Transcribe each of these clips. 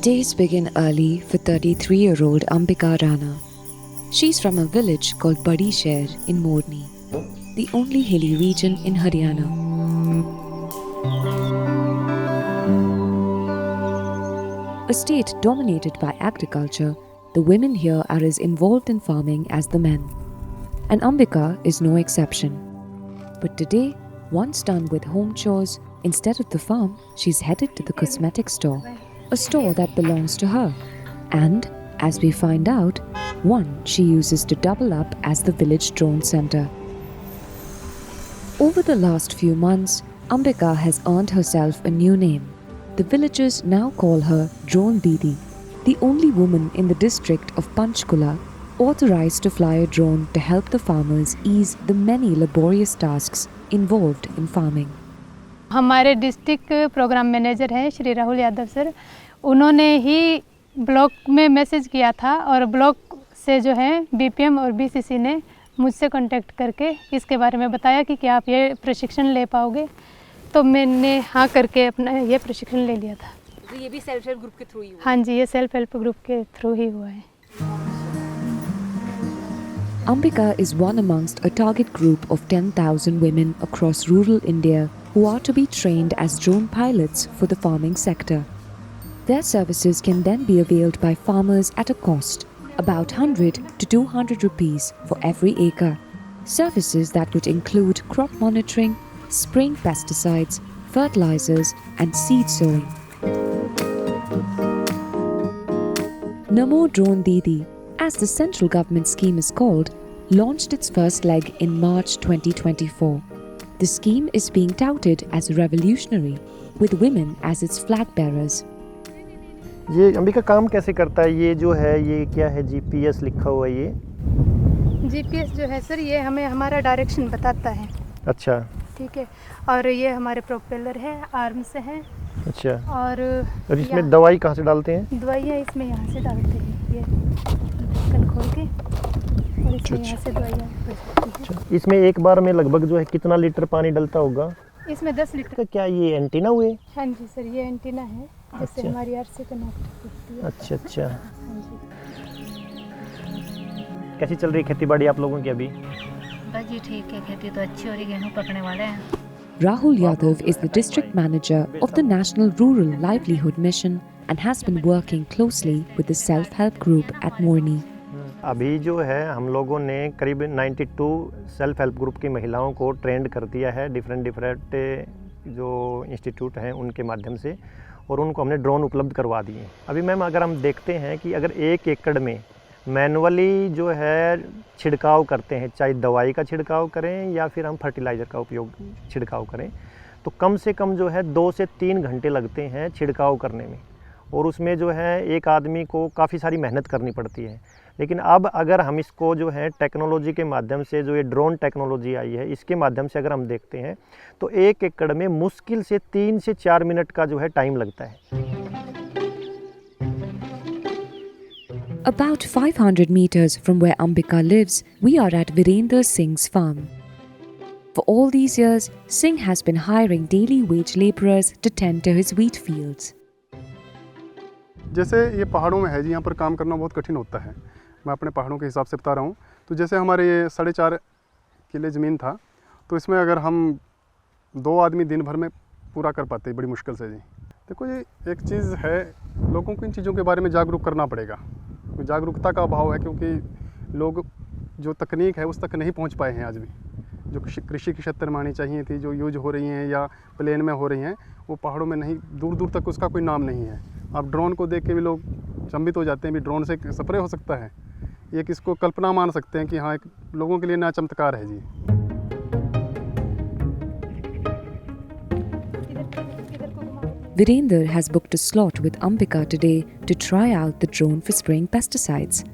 Days begin early for 33-year-old Ambika Rana. She's from a village called Badi Shahr in Morni, the only hilly region in Haryana. A state dominated by agriculture, the women here are as involved in farming as the men. And Ambika is no exception. But today, once done with home chores, instead of the farm, she's headed to the cosmetic store, a store that belongs to her. And, as we find out, one she uses to double up as the village drone center. Over the last few months, Ambika has earned herself a new name. The villagers now call her Drone Didi, the only woman in the district of Panchkula authorized to fly a drone to help the farmers ease the many laborious tasks involved in farming. हमारे district programme manager हैं Shri Rahul Yadav sir, उन्होंने ही block में message किया था और block से जो है बीपीएम और बीसीसी ने मुझसे कांटेक्ट करके इसके बारे में बताया कि क्या आप ये प्रशिक्षण ले पाओगे, तो मैंने हाँ करके अपना ये प्रशिक्षण ले लिया था। तो ये भी सेल्फ हेल्प ग्रुप के थ्रू ही हुआ? हाँ जी, ये सेल्फ हेल्प ग्रुप के थ्रू ही हुआ है। Ambika is one amongst a target group of 10,000 women across rural India who are to be trained as drone pilots for the farming sector. Their services can then be availed by farmers at a cost, about 100 to 200 rupees for every acre. Services that would include crop monitoring, spraying pesticides, fertilizers and seed sowing. Namo Drone Didi, as the central government scheme is called, launched its first leg in March 2024. The scheme is being touted as revolutionary, with women as its flag bearers. ये अंबिका काम कैसे करता है? ये जो है ये क्या है? जीपीएस लिखा हुआ है ये? जीपीएस जो है सर, ये हमें हमारा डायरेक्शन बताता है। अच्छा, ठीक है, और ये हमारे प्रोपेलर है, आर्म्स हैं। अच्छा, और इसमें दवाई कहाँ से डालते हैं? दवाइयाँ इसमें यहाँ से डालते हैं, ये ढक्कन खोल के, और इसमें यहाँ से दवाइयाँ अच्छा, इसमें एक बार में लगभग जो है कितना लीटर पानी डलता होगा? इसमें 10 लीटर। क्या ये एंटीना हुए? हाँ जी सर, ये एंटीना है जिससे अच्छा। हमारी आरसी कनेक्ट होती है। अच्छा अच्छा। हाँ जी। कैसी चल रही खेती बाड़ी आप लोगों की अभी? बस जी ठीक है, खेती तो अच्छी हो रही, गेहूँ पकने वाले हैं। Rahul Yadav is the district manager of the National Rural Livelihood Mission and has been working closely with the self-help group at Morni. अभी जो है हम लोगों ने करीब 92 सेल्फ हेल्प ग्रुप की महिलाओं को ट्रेंड कर दिया है डिफरेंट जो इंस्टीट्यूट हैं उनके माध्यम से, और उनको हमने ड्रोन उपलब्ध करवा दिए। अभी मैम अगर हम देखते हैं कि अगर 1 एकड़ में मैनुअली जो है छिड़काव करते हैं, चाहे दवाई का छिड़काव करें या फिर हम फर्टिलाइज़र का उपयोग छिड़काव करें, तो कम से कम जो है 2 से 3 घंटे लगते हैं छिड़काव करने में, और उसमें जो है एक आदमी को काफ़ी सारी मेहनत करनी पड़ती है। लेकिन अब अगर हम इसको जो है टेक्नोलॉजी के माध्यम से, जो ये ड्रोन टेक्नोलॉजी आई है, इसके माध्यम से अगर हम देखते हैं तो 1 एकड़ में मुश्किल से 3 से 4 मिनट का जो है टाइम लगता है। About 500 meters from where Ambika lives, we are at Virender Singh's farm. For all these years, Singh has been hiring daily wage laborers to tend to his wheat fields. जैसे ये पहाड़ों में है जी, यहाँ पर काम करना बहुत कठिन होता है। मैं अपने पहाड़ों के हिसाब से बता रहा हूँ। तो जैसे हमारे ये 4.5 किले ज़मीन था, तो इसमें अगर हम 2 आदमी दिन भर में पूरा कर पाते बड़ी मुश्किल से जी। देखो ये एक चीज़ है, लोगों को इन चीज़ों के बारे में जागरूक करना पड़ेगा। जागरूकता का अभाव है, क्योंकि लोग जो तकनीक है उस तक नहीं पहुँच पाए हैं आज भी। जो कृषि की क्षेत्र में आनी चाहिए थी, जो यूज हो रही हैं या प्लेन में हो रही हैं, वो पहाड़ों में नहीं, दूर दूर तक उसका कोई नाम नहीं है। अब ड्रोन को देख के भी लोग चंबित हो जाते हैं, भी ड्रोन से स्प्रे हो सकता है। ये किसको कल्पना मान सकते हैं कि हाँ, एक लोगों के लिए नया चमत्कार है जी। Virender has booked a slot with Ambika today to try out the drone for spraying pesticides.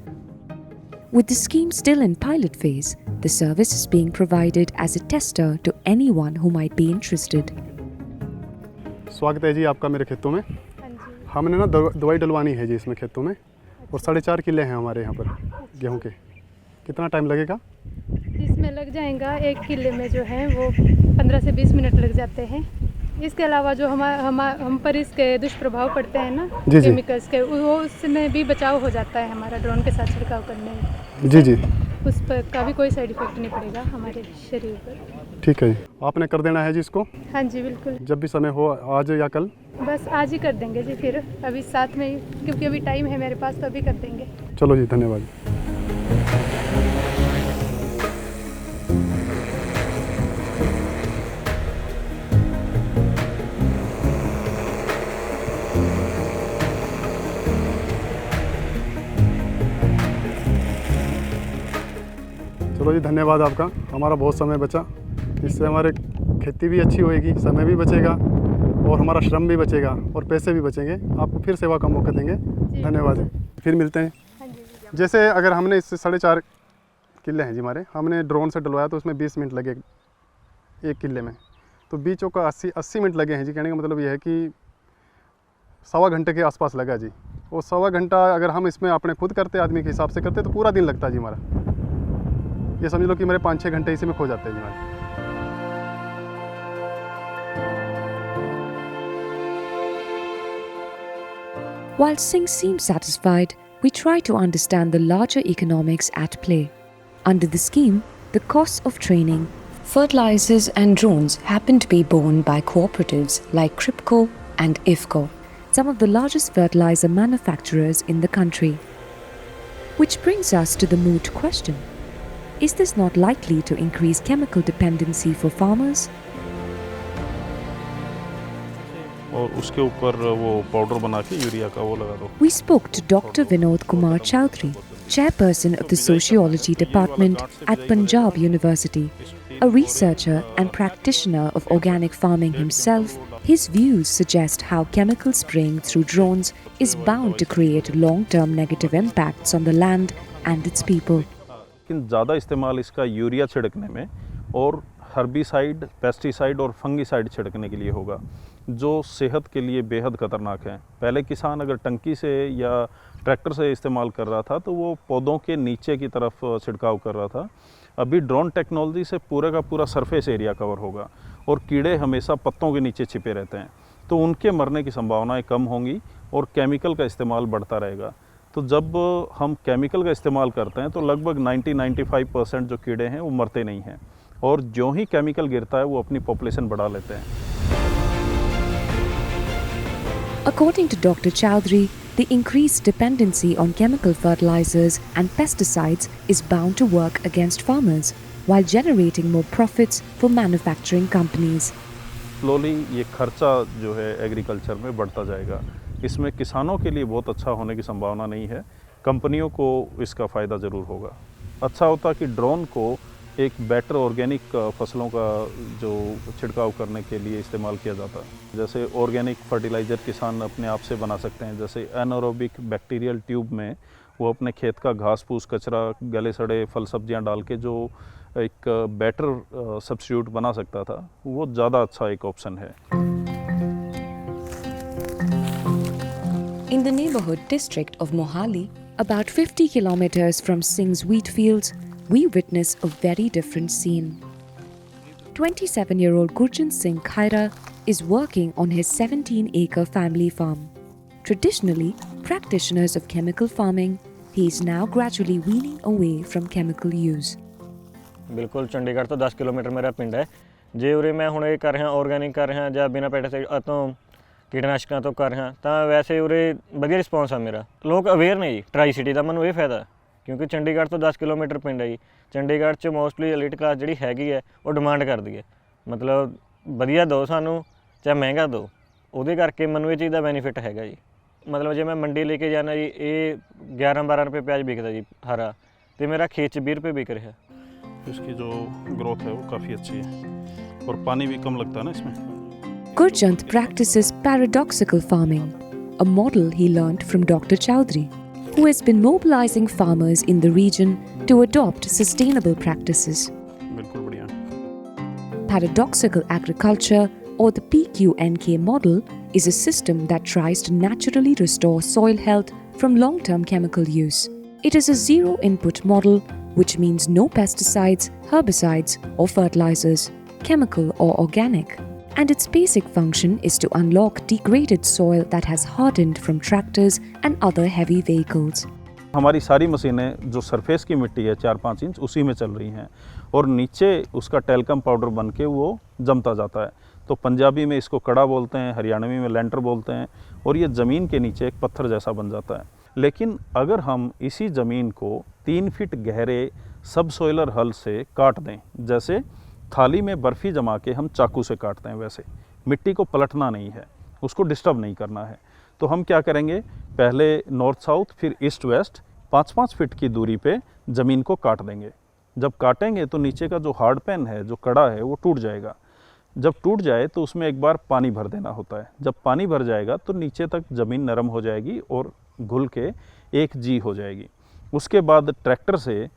With the scheme still in pilot phase, the service is being provided as a tester to anyone who might be interested. स्वागत है जी आपका मेरे खेतों में। हमने ना दवाई डलवानी है जी इसमें खेतों में, और 4.5 किले हैं हमारे यहाँ पर गेहूँ के। कितना टाइम लगेगा? इसमें लग जाएगा 1 किले में जो है वो 15 से 20 मिनट लग जाते हैं। इसके अलावा जो हम पर इसके दुष्प्रभाव पड़ते हैं ना जी, जी। केमिकल्स के, वो उसमें भी बचाव हो जाता है हमारा ड्रोन के साथ छिड़काव करने में। जी जी, उस पर का भी कोई साइड इफेक्ट नहीं पड़ेगा हमारे शरीर पर। ठीक है जी। आपने कर देना है जी इसको? हाँ जी बिल्कुल, जब भी समय हो, आज या कल? बस आज ही कर देंगे जी, फिर अभी साथ में ही, क्योंकि अभी टाइम है मेरे पास, तो अभी कर देंगे। चलो जी, धन्यवाद। चलो जी, धन्यवाद आपका। हमारा बहुत समय बचा, इससे हमारे खेती भी अच्छी होएगी, समय भी बचेगा और हमारा श्रम भी बचेगा और पैसे भी बचेंगे। आपको फिर सेवा का मौका देंगे। धन्यवाद जी, फिर मिलते हैं। जैसे अगर हमने इससे 4.5 किले हैं जी हमारे, हमने ड्रोन से डलवाया तो उसमें 20 मिनट लगे 1 किले में, तो बीचों का 80 मिनट लगे हैं जी। कहने का मतलब यह है कि 1.25 घंटे के आसपास लगा जी। वो 1.25 घंटा अगर हम इसमें अपने खुद करते, आदमी के हिसाब से करते, तो पूरा दिन लगता है जी हमारा। ये समझ लो कि मेरे 5-6 घंटे इसी में खो जाते हैं जी हमारे। While Singh seems satisfied, we try to understand the larger economics at play. Under the scheme, the costs of training, fertilizers and drones happen to be borne by cooperatives like Kripco and IFCO, some of the largest fertilizer manufacturers in the country. Which brings us to the moot question. Is this not likely to increase chemical dependency for farmers? और उसके ऊपर वो powder बना के urea का वो लगा दो। We spoke to Dr. Vinod Kumar Chowdhury, chairperson of the Sociology Department at Punjab University. A researcher and practitioner of organic farming himself, his views suggest how chemical spraying through drones is bound to create long-term negative impacts on the land and its people. लेकिन ज़्यादा इस्तेमाल इसका urea छिड़कने में और herbicide, pesticide और fungicide छिड़कने के लिए होगा, जो सेहत के लिए बेहद ख़तरनाक है। पहले किसान अगर टंकी से या ट्रैक्टर से इस्तेमाल कर रहा था तो वो पौधों के नीचे की तरफ छिड़काव कर रहा था। अभी ड्रोन टेक्नोलॉजी से पूरे का पूरा सरफेस एरिया कवर होगा और कीड़े हमेशा पत्तों के नीचे छिपे रहते हैं, तो उनके मरने की संभावनाएं कम होंगी और केमिकल का इस्तेमाल बढ़ता रहेगा। तो जब हम केमिकल का इस्तेमाल करते हैं तो लगभग 90-95% जो कीड़े हैं वो मरते नहीं हैं, और जो ही केमिकल गिरता है वो अपनी पॉपुलेशन बढ़ा लेते हैं। According to Dr. Chowdhury, the increased dependency on chemical fertilizers and pesticides is bound to work against farmers while generating more profits for manufacturing companies. Slowly ये खर्चा जो है एग्रीकल्चर में बढ़ता जाएगा। इसमें किसानों के लिए बहुत अच्छा होने की संभावना नहीं है, कंपनियों को इसका फ़ायदा ज़रूर होगा। अच्छा होता कि ड्रोन को एक बेटर ऑर्गेनिक फसलों का जो छिड़काव करने के लिए इस्तेमाल किया जाता है। जैसे ऑर्गेनिक फर्टिलाइज़र किसान अपने आप से बना सकते हैं, जैसे एनारोबिक बैक्टीरियल ट्यूब में वो अपने खेत का घास फूस, कचरा, गले सड़े फल सब्जियां डाल के जो एक बेटर सब्स्टिट्यूट बना सकता था, वो ज़्यादा अच्छा एक ऑप्शन है। In the neighborhood district of Mohali, about 50 kilometers from Singh's wheat fields, we witness a very different scene. 27-year-old Gurjan Singh Khaira is working on his 17-acre family farm. Traditionally, practitioners of chemical farming, he is now gradually weaning away from chemical use. बिल्कुल चंडीगढ़ तो 10 kilometre मेरा पिंड है। जे उरे मैं हुण कर रहा ऑर्गेनिक कर रहा ਜਾਂ ਬਿਨਾਂ ਪੈਸਟੀਸਾਈਡ ਤੋਂ ਕੀਟਨਾਸ਼ਕਾਂ ਤੋਂ ਕਰ ਰਿਹਾ, ਤਾਂ ਵੈਸੇ ਉਰੇ ਵਧੀਆ ਰਿਸਪੌਂਸ ਆ ਮੇਰਾ। ਲੋਕ ਅਵੇਅਰ ਨੇ ਜੀ ਟਰਾਈ ਸਿਟੀ ਦਾ, ਮੈਨੂੰ ਇਹ ਫਾਇਦਾ ਕਿਉਂਕਿ ਚੰਡੀਗੜ੍ਹ ਤੋਂ 10 ਕਿਲੋਮੀਟਰ ਪਿੰਡ ਹੈ ਜੀ। ਚੰਡੀਗੜ੍ਹ 'ਚ ਮੋਸਟਲੀ ਐਲੀਟ ਕਲਾਸ ਜਿਹੜੀ ਹੈਗੀ ਹੈ ਉਹ ਡਿਮਾਂਡ ਕਰਦੀ ਹੈ, ਮਤਲਬ ਵਧੀਆ ਦਿਓ ਸਾਨੂੰ ਚਾਹੇ ਮਹਿੰਗਾ ਦਿਓ, ਉਹਦੇ ਕਰਕੇ ਮੈਨੂੰ ਇਹ ਚੀਜ਼ ਦਾ ਬੈਨੀਫਿਟ ਹੈਗਾ ਜੀ। ਮਤਲਬ ਜੇ ਮੈਂ ਮੰਡੀ ਲੈ ਕੇ ਜਾਣਾ ਜੀ, ਇਹ 11-12 ਰੁਪਏ ਪਿਆਜ਼ ਵਿਕਦਾ ਜੀ ਹਰਾ, ਤੇ ਮੇਰਾ ਖੇਤ 'ਚ 20 ਰੁਪਏ ਵਿਕ ਰਿਹਾ। इसकी जो ग्रोथ है वो काफ़ी अच्छी है और पानी भी कम लगता है ना इसमें। Gurjant practices paradoxical farming, a model he learnt from Dr. Chowdhury, who has been mobilizing farmers in the region to adopt sustainable practices. बिल्कुल बढ़िया। Paradoxical agriculture, or the PQNK model, is a system that tries to naturally restore soil health from long-term chemical use. It is a zero-input model, which means no pesticides, herbicides, or fertilizers, chemical or organic. And its basic function is to unlock degraded soil that has hardened from tractors and other heavy vehicles. हमारी सारी मशीनें जो surface की मिट्टी है 4-5 inch उसी में चल रही हैं और नीचे उसका टेल्कम पाउडर बन के वो जमता जाता है। तो पंजाबी में इसको कड़ा बोलते हैं, हरियाणवी में लेंटर बोलते हैं और ये ज़मीन के नीचे एक पत्थर जैसा बन जाता है। लेकिन अगर हम इसी ज़मीन को 3 फीट गहरे सब सोइलर हल से काट दें, जैसे थाली में बर्फ़ी जमा के हम चाकू से काटते हैं, वैसे मिट्टी को पलटना नहीं है, उसको डिस्टर्ब नहीं करना है। तो हम क्या करेंगे, पहले नॉर्थ साउथ फिर ईस्ट वेस्ट 5-5 फीट की दूरी पे ज़मीन को काट देंगे। जब काटेंगे तो नीचे का जो हार्ड पैन है, जो कड़ा है, वो टूट जाएगा। जब टूट जाए तो उसमें एक बार पानी भर देना होता है। जब पानी भर जाएगा तो नीचे तक ज़मीन नरम हो जाएगी और घुल के एक जी हो जाएगी। उसके बाद ट्रैक्टर से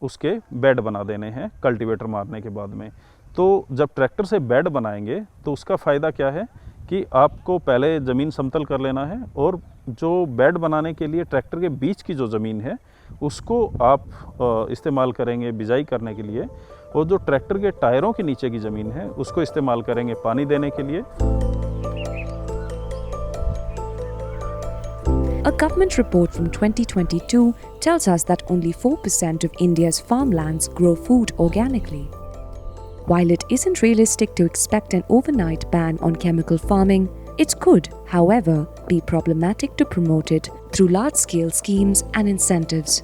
उसके बेड बना देने हैं कल्टीवेटर मारने के बाद में। तो जब ट्रैक्टर से बेड बनाएंगे तो उसका फ़ायदा क्या है कि आपको पहले ज़मीन समतल कर लेना है और जो बेड बनाने के लिए ट्रैक्टर के बीच की जो ज़मीन है उसको आप इस्तेमाल करेंगे बिजाई करने के लिए, और जो ट्रैक्टर के टायरों के नीचे की ज़मीन है उसको इस्तेमाल करेंगे पानी देने के लिए। A government report from 2022 tells us that only 4% of India's farmlands grow food organically. While it isn't realistic to expect an overnight ban on chemical farming, it could, however, be problematic to promote it through large-scale schemes and incentives.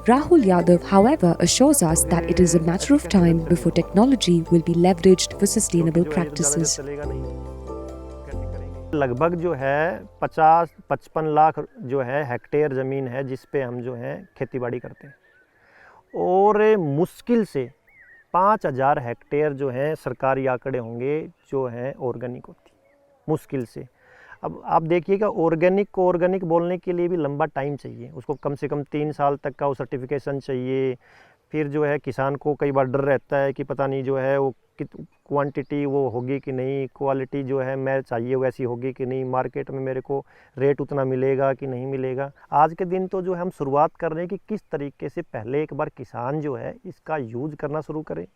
Rahul Yadav, however, assures us that it is a matter of time before technology will be leveraged for sustainable practices. लगभग जो है 50-55 लाख जो है hectare ज़मीन है जिस पे हम जो है खेतीबाड़ी करते हैं और मुश्किल से 5000 हेक्टेयर जो है सरकारी आंकड़े होंगे जो हैं ऑर्गेनिक होती, मुश्किल से। अब आप देखिएगा ऑर्गेनिक को ऑर्गेनिक बोलने के लिए भी लंबा टाइम चाहिए, उसको कम से कम 3 साल तक का वो सर्टिफिकेशन चाहिए। फिर जो है किसान को कई बार डर रहता है कि पता नहीं जो है वो क्वांटिटी वो होगी कि नहीं, क्वालिटी जो है मैं चाहिए वैसी होगी कि नहीं, मार्केट में मेरे को रेट उतना मिलेगा कि नहीं मिलेगा। आज के दिन तो जो है हम शुरुआत कर रहे हैं कि किस तरीके से पहले एक बार किसान जो है इसका यूज़ करना शुरू करें,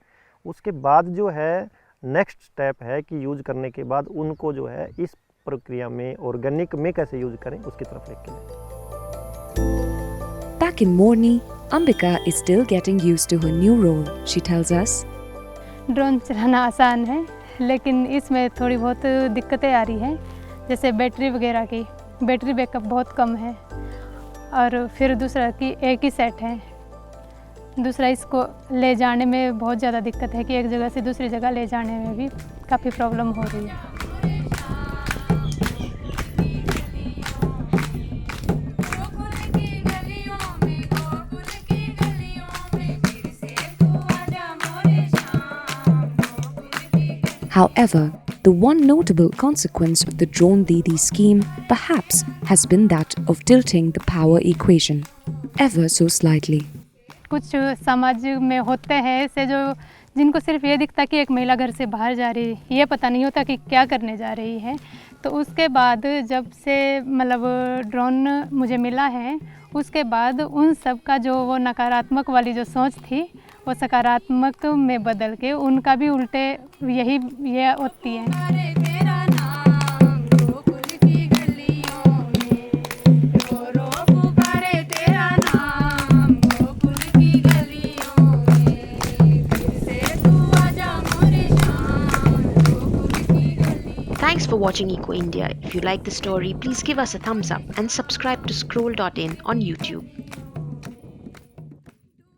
उसके बाद जो है नेक्स्ट स्टेप है कि यूज़ करने के बाद उनको जो है इस प्रक्रिया में ऑर्गेनिक में कैसे यूज़ करें उसकी तरफ लेके जाएं। Back in Morni, Ambika is still getting used to her new role. She tells us, drone चलाना आसान है लेकिन इसमें थोड़ी बहुत दिक्कतें आ रही हैं, जैसे बैटरी वगैरह की बैटरी बैकअप बहुत कम है और फिर दूसरा कि एक ही सेट है। दूसरा इसको ले जाने में बहुत ज़्यादा दिक्कत है कि एक जगह से दूसरी जगह ले जाने में भी काफ़ी प्रॉब्लम हो रही है। However, the one notable consequence of the Drone Didi scheme perhaps has been that of tilting the power equation ever so slightly. कुछ समाज में होते हैं ऐसे जो जिनको सिर्फ ये दिखता कि एक महिला घर से बाहर जा रही है, ये पता नहीं होता कि क्या करने जा रही है। तो उसके बाद जब से मतलब ड्रोन मुझे मिला है उसके बाद उन सब का जो वो नकारात्मक वाली जो सोच थी वो सकारात्मक में बदल के उनका भी उल्टे ये होती है। Thanks for watching Eco India. If you like the story, please give us a thumbs up and subscribe to Scroll.in on YouTube.